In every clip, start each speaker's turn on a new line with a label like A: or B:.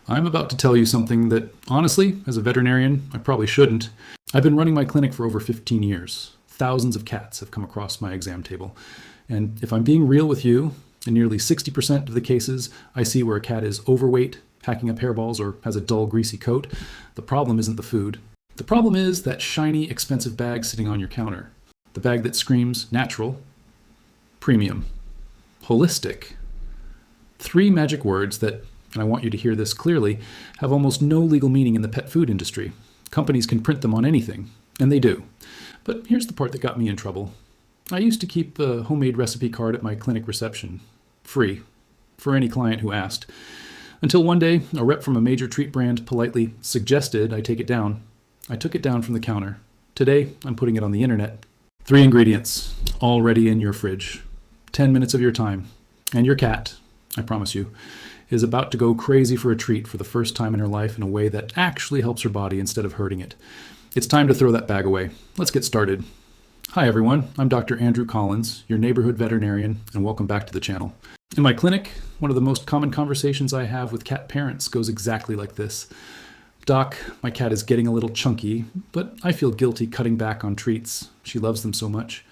A: I'm about to tell you something that, honestly, as a veterinarian, I probably shouldn't. I've been running my clinic for over 15 years. Thousands of cats have come across my exam table. And if I'm being real with you, in nearly 60% of the cases, I see where a cat is overweight, packing up hairballs, or has a dull, greasy coat. The problem isn't the food. The problem is that shiny, expensive bag sitting on your counter. The bag that screams natural, premium, holistic. Three magic words that, and I want you to hear this clearly, have almost no legal meaning in the pet food industry. Companies can print them on anything, and they do. But here's the part that got me in trouble. I used to keep a homemade recipe card at my clinic reception, free, for any client who asked. Until one day, a rep from a major treat brand politely suggested I take it down. I took it down from the counter. Today, I'm putting it on the internet. 3 ingredients, all ready in your fridge. 10 minutes of your time. And your cat, I promise you, is about to go crazy for a treat for the first time in her life in a way that actually helps her body instead of hurting it. It's time to throw that bag away. Let's get started. Hi everyone, I'm Dr. Andrew Collins, your neighborhood veterinarian, and welcome back to the channel. In my clinic, one of the most common conversations I have with cat parents goes exactly like this. Doc, my cat is getting a little chunky, but I feel guilty cutting back on treats. She loves them so much.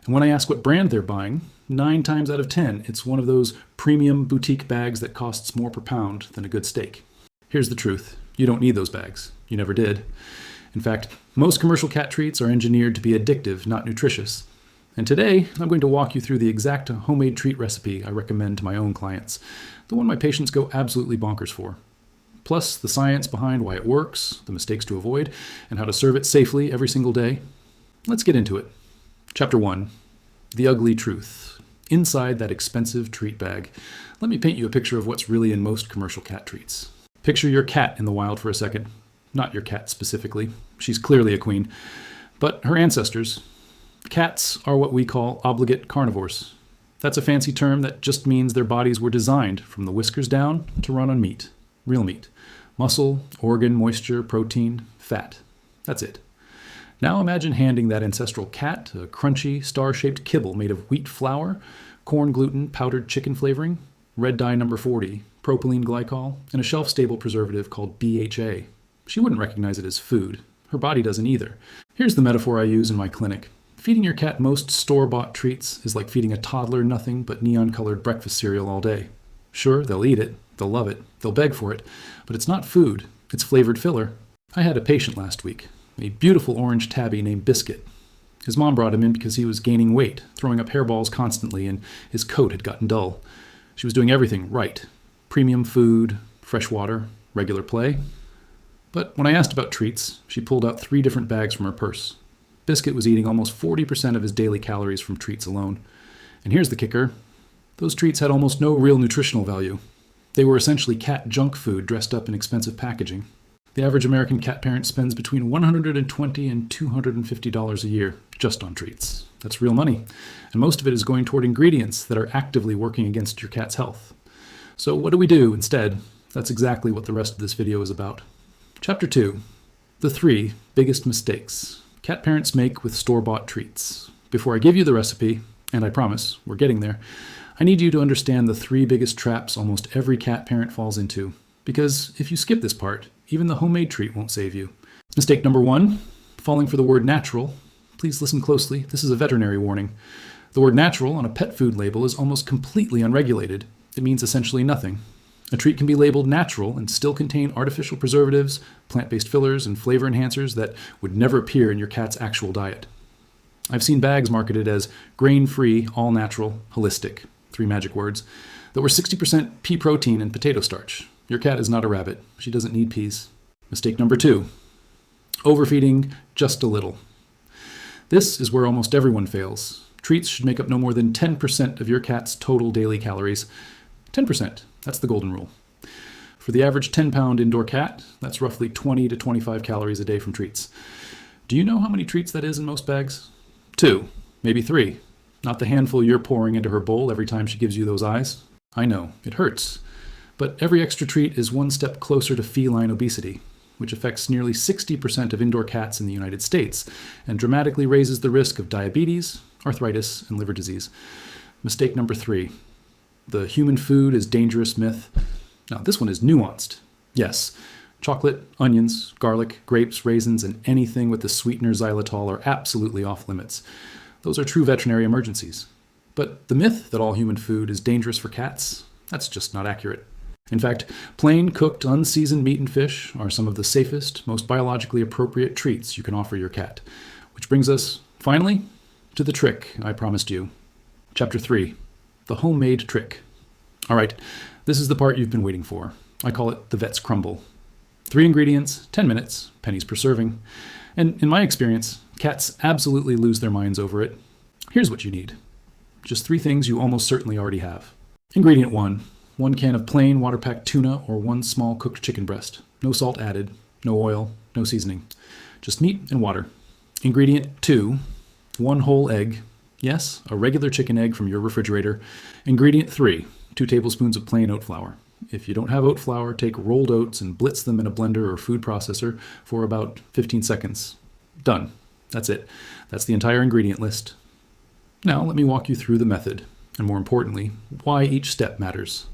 A: And when I ask what brand they're buying, 9 times out of 10, it's one of those premium boutique bags that costs more per pound than a good steak. Here's the truth. You don't need those bags. You never did. In fact, most commercial cat treats are engineered to be addictive, not nutritious. And today, I'm going to walk you through the exact homemade treat recipe I recommend to my own clients, the one my patients go absolutely bonkers for. Plus, the science behind why it works, the mistakes to avoid, and how to serve it safely every single day. Let's get into it. Chapter 1. The ugly truth. Inside that expensive treat bag. Let me paint you a picture of what's really in most commercial cat treats. Picture your cat in the wild for a second. Not your cat specifically. She's clearly a queen. But her ancestors. Cats are what we call obligate carnivores. That's a fancy term that just means their bodies were designed from the whiskers down to run on meat. Real meat. Muscle, organ, moisture, protein, fat. That's it. Now imagine handing that ancestral cat a crunchy, star-shaped kibble made of wheat flour, corn gluten, powdered chicken flavoring, red dye number 40, propylene glycol, and a shelf-stable preservative called BHA. She wouldn't recognize it as food. Her body doesn't either. Here's the metaphor I use in my clinic. Feeding your cat most store-bought treats is like feeding a toddler nothing but neon-colored breakfast cereal all day. Sure, they'll eat it, they'll love it, they'll beg for it, but it's not food, it's flavored filler. I had a patient last week, a beautiful orange tabby named Biscuit. His mom brought him in because he was gaining weight, throwing up hairballs constantly, and his coat had gotten dull. She was doing everything right. Premium food, fresh water, regular play. But when I asked about treats, she pulled out 3 different bags from her purse. Biscuit was eating almost 40% of his daily calories from treats alone. And here's the kicker. Those treats had almost no real nutritional value. They were essentially cat junk food dressed up in expensive packaging. The average American cat parent spends between $120 and $250 a year just on treats. That's real money. And most of it is going toward ingredients that are actively working against your cat's health. So what do we do instead? That's exactly what the rest of this video is about. Chapter 2. The 3 biggest mistakes cat parents make with store-bought treats. Before I give you the recipe, and I promise we're getting there, I need you to understand the 3 biggest traps almost every cat parent falls into. Because if you skip this part, even the homemade treat won't save you. Mistake number 1, falling for the word natural. Please listen closely. This is a veterinary warning. The word natural on a pet food label is almost completely unregulated. It means essentially nothing. A treat can be labeled natural and still contain artificial preservatives, plant-based fillers, and flavor enhancers that would never appear in your cat's actual diet. I've seen bags marketed as grain-free, all-natural, holistic, 3 magic words, that were 60% pea protein and potato starch. Your cat is not a rabbit. She doesn't need peas. Mistake number 2, overfeeding just a little. This is where almost everyone fails. Treats should make up no more than 10% of your cat's total daily calories. 10%, that's the golden rule. For the average 10-pound indoor cat, that's roughly 20 to 25 calories a day from treats. Do you know how many treats that is in most bags? 2, maybe 3. Not the handful you're pouring into her bowl every time she gives you those eyes. I know, it hurts. But every extra treat is one step closer to feline obesity, which affects nearly 60% of indoor cats in the United States and dramatically raises the risk of diabetes, arthritis, and liver disease. Mistake number 3. The human food is dangerous myth. Now, this one is nuanced. Yes, chocolate, onions, garlic, grapes, raisins, and anything with the sweetener xylitol are absolutely off limits. Those are true veterinary emergencies. But the myth that all human food is dangerous for cats, that's just not accurate. In fact, plain cooked, unseasoned meat and fish are some of the safest, most biologically appropriate treats you can offer your cat. Which brings us, finally, to the trick I promised you. Chapter 3, the homemade trick. All right, this is the part you've been waiting for. I call it the vet's crumble. 3 ingredients, 10 minutes, pennies per serving. And in my experience, cats absolutely lose their minds over it. Here's what you need. Just 3 things you almost certainly already have. Ingredient 1 can of plain water-packed tuna or 1 small cooked chicken breast. No salt added, no oil, no seasoning. Just meat and water. Ingredient 2, 1 whole egg. Yes, a regular chicken egg from your refrigerator. Ingredient 3, 2 tablespoons of plain oat flour. If you don't have oat flour, take rolled oats and blitz them in a blender or food processor for about 15 seconds. Done. That's it. That's the entire ingredient list. Now let me walk you through the method, and more importantly, why each step matters.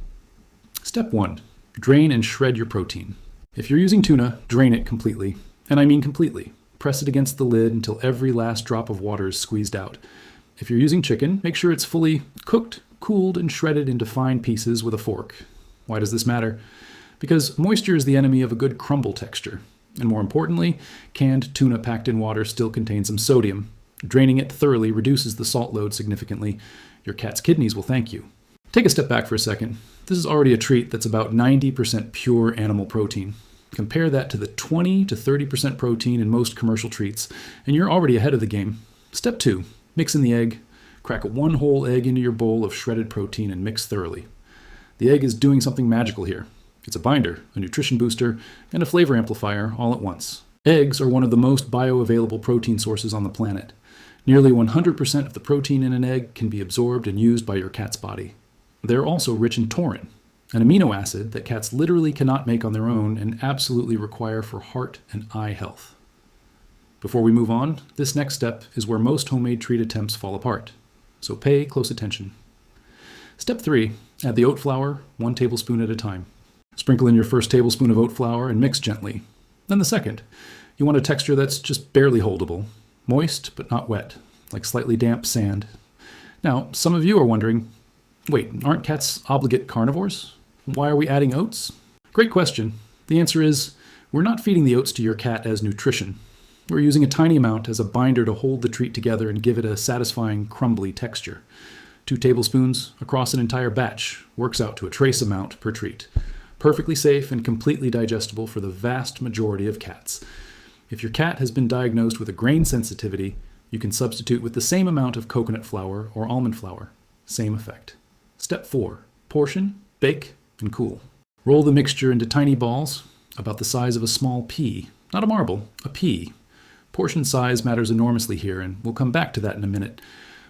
A: Step 1. Drain and shred your protein. If you're using tuna, drain it completely. And I mean completely. Press it against the lid until every last drop of water is squeezed out. If you're using chicken, make sure it's fully cooked, cooled, and shredded into fine pieces with a fork. Why does this matter? Because moisture is the enemy of a good crumble texture. And more importantly, canned tuna packed in water still contains some sodium. Draining it thoroughly reduces the salt load significantly. Your cat's kidneys will thank you. Take a step back for a second. This is already a treat that's about 90% pure animal protein. Compare that to the 20 to 30% protein in most commercial treats, and you're already ahead of the game. Step 2, mix in the egg. Crack 1 whole egg into your bowl of shredded protein and mix thoroughly. The egg is doing something magical here. It's a binder, a nutrition booster, and a flavor amplifier all at once. Eggs are one of the most bioavailable protein sources on the planet. Nearly 100% of the protein in an egg can be absorbed and used by your cat's body. They're also rich in taurine, an amino acid that cats literally cannot make on their own and absolutely require for heart and eye health. Before we move on, this next step is where most homemade treat attempts fall apart. So pay close attention. Step 3, add the oat flour, 1 tablespoon at a time. Sprinkle in your first tablespoon of oat flour and mix gently. Then the second. You want a texture that's just barely holdable. Moist, but not wet, like slightly damp sand. Now, some of you are wondering, wait, aren't cats obligate carnivores? Why are we adding oats? Great question. The answer is, we're not feeding the oats to your cat as nutrition. We're using a tiny amount as a binder to hold the treat together and give it a satisfying, crumbly texture. 2 tablespoons across an entire batch works out to a trace amount per treat. Perfectly safe and completely digestible for the vast majority of cats. If your cat has been diagnosed with a grain sensitivity, you can substitute with the same amount of coconut flour or almond flour. Same effect. Step 4. Portion, bake, and cool. Roll the mixture into tiny balls, about the size of a small pea. Not a marble, a pea. Portion size matters enormously here, and we'll come back to that in a minute.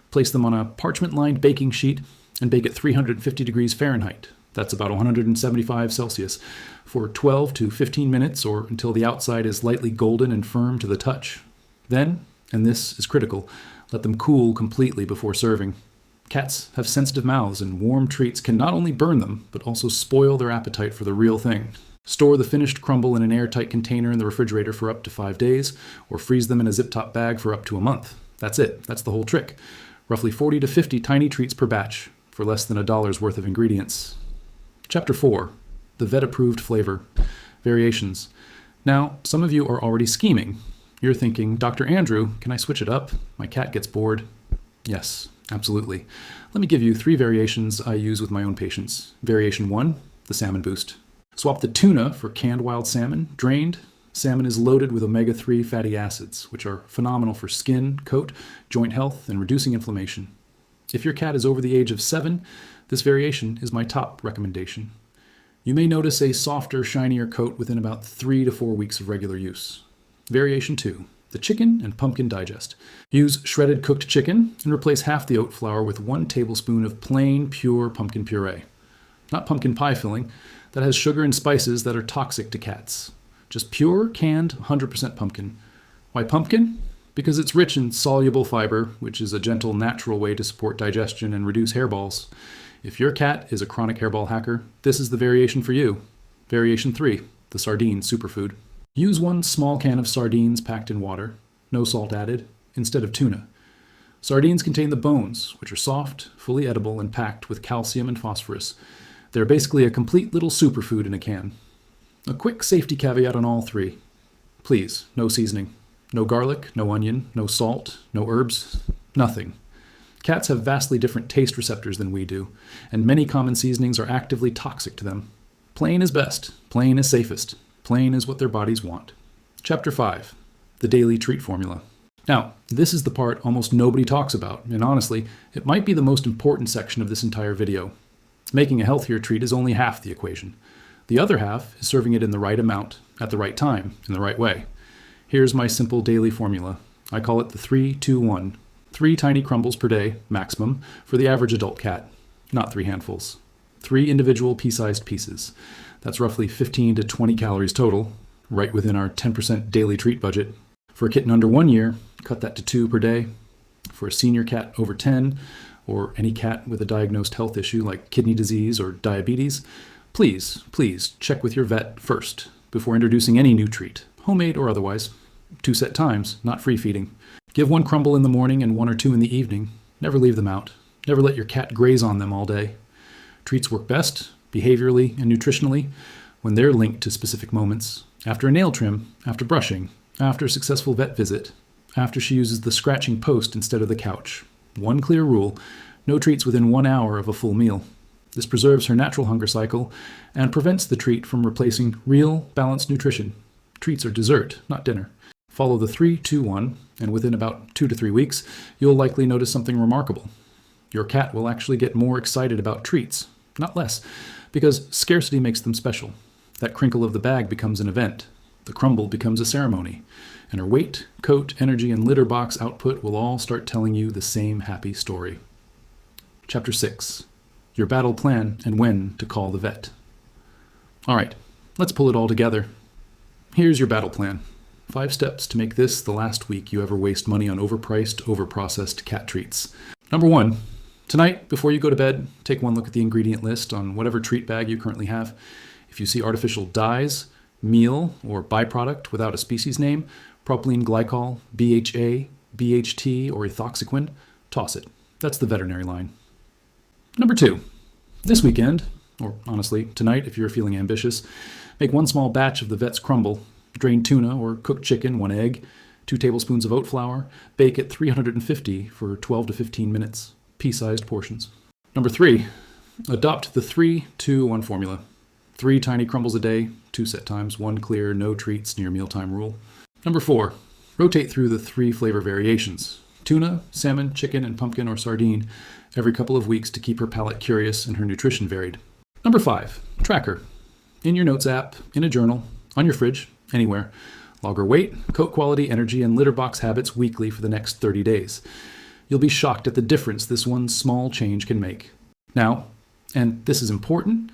A: Place them on a parchment-lined baking sheet and bake at 350 degrees Fahrenheit. That's about 175 Celsius, for 12 to 15 minutes or until the outside is lightly golden and firm to the touch. Then, and this is critical, let them cool completely before serving. Cats have sensitive mouths, and warm treats can not only burn them, but also spoil their appetite for the real thing. Store the finished crumble in an airtight container in the refrigerator for up to 5 days, or freeze them in a zip-top bag for up to a month. That's it. That's the whole trick. Roughly 40 to 50 tiny treats per batch, for less than $1 worth of ingredients. Chapter 4. The vet-approved flavor. Variations. Now, some of you are already scheming. You're thinking, Dr. Andrew, can I switch it up? My cat gets bored. Yes, absolutely. Let me give you 3 variations I use with my own patients. Variation 1, the salmon boost. Swap the tuna for canned wild salmon, drained. Salmon is loaded with omega-3 fatty acids, which are phenomenal for skin, coat, joint health, and reducing inflammation. If your cat is over the age of 7, this variation is my top recommendation. You may notice a softer, shinier coat within about 3 to 4 weeks of regular use. Variation 2, the chicken and pumpkin digest. Use shredded cooked chicken and replace half the oat flour with 1 tablespoon of plain, pure pumpkin puree. Not pumpkin pie filling, that has sugar and spices that are toxic to cats. Just pure, canned, 100% pumpkin. Why pumpkin? Because it's rich in soluble fiber, which is a gentle, natural way to support digestion and reduce hairballs. If your cat is a chronic hairball hacker, this is the variation for you. Variation 3, the sardine superfood. Use one small can of sardines packed in water, no salt added, instead of tuna. Sardines contain the bones, which are soft, fully edible, and packed with calcium and phosphorus. They're basically a complete little superfood in a can. A quick safety caveat on all three. Please, no seasoning. No garlic, no onion, no salt, no herbs, nothing. Cats have vastly different taste receptors than we do, and many common seasonings are actively toxic to them. Plain is best. Plain is safest. Plain is what their bodies want. Chapter 5. The Daily Treat Formula. Now, this is the part almost nobody talks about, and honestly, it might be the most important section of this entire video. Making a healthier treat is only half the equation. The other half is serving it in the right amount, at the right time, in the right way. Here's my simple daily formula. I call it the 3-2-1. 3 tiny crumbles per day, maximum, for the average adult cat. Not 3 handfuls. 3 individual pea-sized pieces. That's roughly 15 to 20 calories total, right within our 10% daily treat budget. For a kitten under 1 year, cut that to 2 per day. For a senior cat over 10, or any cat with a diagnosed health issue like kidney disease or diabetes, please check with your vet first before introducing any new treat, homemade or otherwise. 2 set times, not free feeding. Give 1 crumble in the morning and 1 or 2 in the evening. Never leave them out. Never let your cat graze on them all day. Treats work best, behaviorally and nutritionally, when they're linked to specific moments. After a nail trim, after brushing, after a successful vet visit, after she uses the scratching post instead of the couch. One clear rule: no treats within 1 hour of a full meal. This preserves her natural hunger cycle and prevents the treat from replacing real, balanced nutrition. Treats are dessert, not dinner. Follow the 3-2-1, and within about 2 to 3 weeks, you'll likely notice something remarkable. Your cat will actually get more excited about treats, not less, because scarcity makes them special. That crinkle of the bag becomes an event. The crumble becomes a ceremony, and her weight, coat, energy, and litter box output will all start telling you the same happy story. Chapter 6. Your battle plan and when to call the vet. All right, let's pull it all together. Here's your battle plan. 5 steps to make this the last week you ever waste money on overpriced, overprocessed cat treats. Number 1, tonight, before you go to bed, take one look at the ingredient list on whatever treat bag you currently have. If you see artificial dyes, meal, or byproduct without a species name, propylene glycol, BHA, BHT, or ethoxyquin, toss it. That's the veterinary line. Number 2, this weekend, or honestly, tonight if you're feeling ambitious, make 1 small batch of the vet's crumble, drain tuna or cooked chicken, 1 egg, 2 tablespoons of oat flour, bake at 350 for 12 to 15 minutes, pea-sized portions. Number 3, adopt the 3-2-1 formula. 3 tiny crumbles a day, 2 set times, 1 clear, no treats near mealtime rule. Number 4, rotate through the 3 flavor variations. Tuna, salmon, chicken, and pumpkin or sardine every couple of weeks to keep her palate curious and her nutrition varied. Number 5, track her. In your notes app, in a journal, on your fridge, anywhere. Log her weight, coat quality, energy, and litter box habits weekly for the next 30 days. You'll be shocked at the difference this one small change can make. Now, and this is important,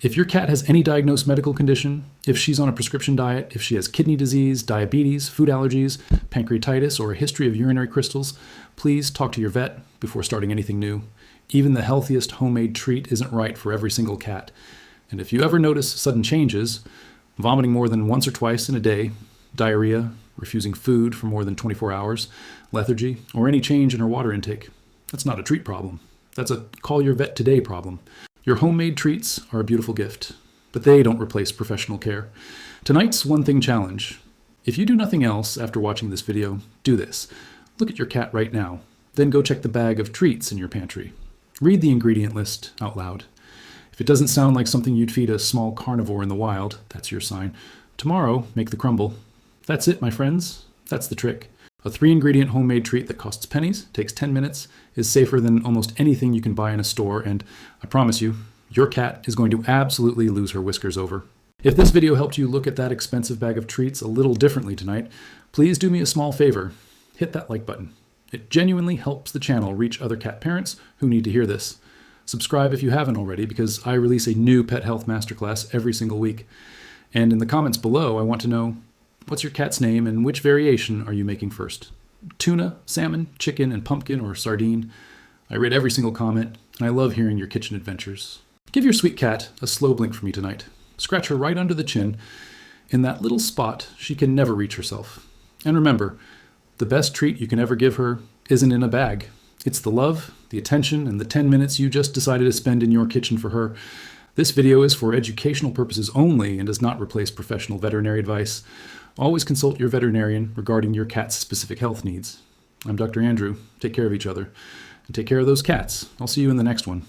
A: if your cat has any diagnosed medical condition, if she's on a prescription diet, if she has kidney disease, diabetes, food allergies, pancreatitis, or a history of urinary crystals, please talk to your vet before starting anything new. Even the healthiest homemade treat isn't right for every single cat. And if you ever notice sudden changes, vomiting more than once or twice in a day, diarrhea, refusing food for more than 24 hours, lethargy, or any change in her water intake, that's not a treat problem. That's a call your vet today problem. Your homemade treats are a beautiful gift, but they don't replace professional care. Tonight's one thing challenge. If you do nothing else after watching this video, do this. Look at your cat right now. Then go check the bag of treats in your pantry. Read the ingredient list out loud. If it doesn't sound like something you'd feed a small carnivore in the wild, that's your sign. Tomorrow, make the crumble. That's it, my friends. That's the trick. A 3-ingredient homemade treat that costs pennies, takes 10 minutes, is safer than almost anything you can buy in a store, and I promise you, your cat is going to absolutely lose her whiskers over. If this video helped you look at that expensive bag of treats a little differently tonight, please do me a small favor. Hit that like button. It genuinely helps the channel reach other cat parents who need to hear this. Subscribe if you haven't already, because I release a new pet health masterclass every single week. And in the comments below, I want to know, what's your cat's name and which variation are you making first? Tuna, salmon, chicken, and pumpkin or sardine? I read every single comment, and I love hearing your kitchen adventures. Give your sweet cat a slow blink for me tonight. Scratch her right under the chin, In that little spot, she can never reach herself. And remember, the best treat you can ever give her isn't in a bag. It's the love, the attention, and the 10 minutes you just decided to spend in your kitchen for her. This video is for educational purposes only and does not replace professional veterinary advice. Always consult your veterinarian regarding your cat's specific health needs. I'm Dr. Andrew. Take care of each other. And take care of those cats. I'll see you in the next one.